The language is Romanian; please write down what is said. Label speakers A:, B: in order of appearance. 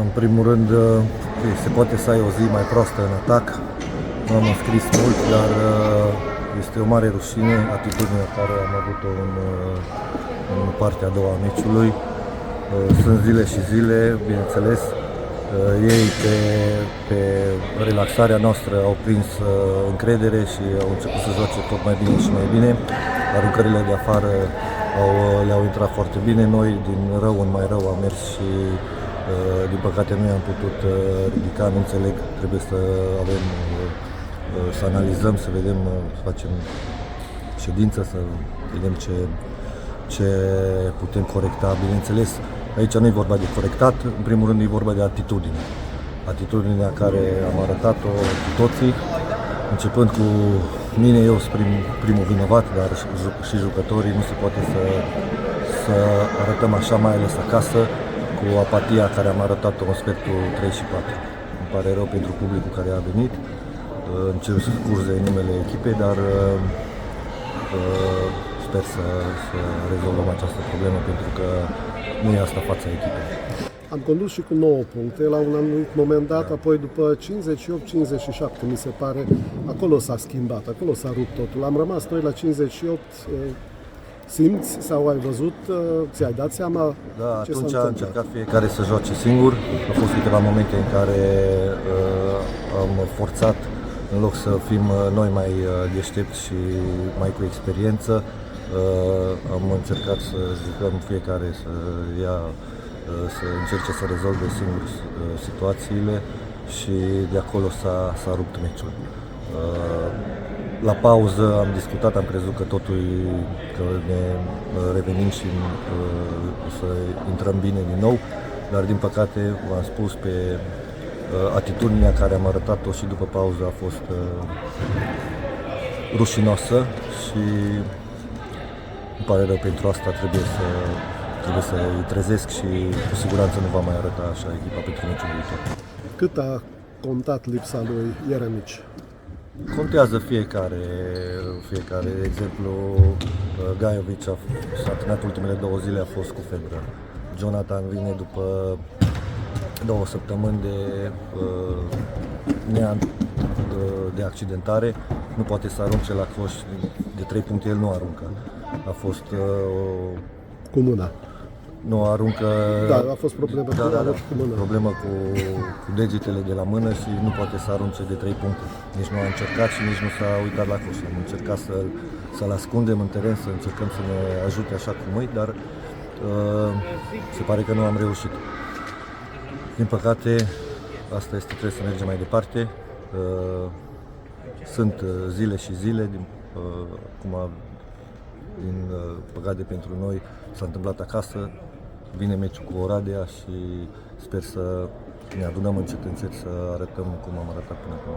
A: În primul rând, se poate să ai o zi mai proastă în atac. Nu am înscris mult, dar este o mare rușine atitudinea care am avut-o în partea a doua a meciului. Sunt zile și zile, bineînțeles. Ei pe relaxarea noastră au prins încredere și au început să joace tot mai bine și mai bine. Aruncările de afară le-au intrat foarte bine. Noi, din rău în mai rău, am mers și din păcate nu i-am putut ridica. Nu înțeleg, trebuie să avem, să analizăm, să vedem, să facem ședință, să vedem ce putem corecta. Bineînțeles, aici nu e vorba de corectat, în primul rând e vorba de atitudine. Atitudinea care am arătat-o cu toții, începând cu mine, eu sunt primul vinovat, dar și jucătorii. Nu se poate să arătăm așa, mai ales acasă, cu apatia care am arătat-o în sfertul 3 și 4. Îmi pare rău pentru publicul care a venit, încerc scuze în numele echipei, dar sper să rezolvăm această problemă, pentru că nu e asta fața echipei.
B: Am condus și cu 9 puncte la un anumit moment dat, apoi după 58-57, mi se pare, acolo s-a schimbat, acolo s-a rupt totul. Am rămas noi la 58, simți sau ai văzut, ți-ai dat seama?
A: Da, atunci a încercat fiecare să joace singur. Au fost câteva momente în care am forțat, în loc să fim noi mai deștepți și mai cu experiență. Am încercat să jucăm fiecare să încerce să rezolve singur situațiile și de acolo s-a rupt meciul. La pauză am discutat, am crezut că totul că ne revenim și să intrăm bine din nou, dar din păcate, v-am spus, pe atitudinea care am arătat-o și după pauză a fost rușinoasă și îmi pare rău pentru asta. Trebuie să-i trezesc și cu siguranță nu va mai arăta așa echipa pentru meciul viitor.
B: Cât a contat lipsa lui Ieremici?
A: Contează fiecare. De exemplu, Gajovic s-a antrenat ultimele 2 zile, a fost cu febră. Jonathan vine după 2 săptămâni de accidentare. Nu poate să arunce la coș de 3 puncte, el nu aruncă. A fost
B: cu mâna.
A: Nu aruncă.
B: Da, a fost problemă cu mâna.
A: Problemă cu degetele de la mână și nu poate să arunce de 3 puncte. Nici nu a încercat și nici nu s-a uitat la coș. Am încercat să-l ascundem în teren, să încercăm să ne ajute așa cum e, dar se pare că nu am reușit. Din păcate, asta este, trebuie să mergem mai departe. Sunt zile și zile, din păcate pentru noi s-a întâmplat acasă, vine meciul cu Oradea și sper să ne adunăm încet să arătăm cum am arătat până acum.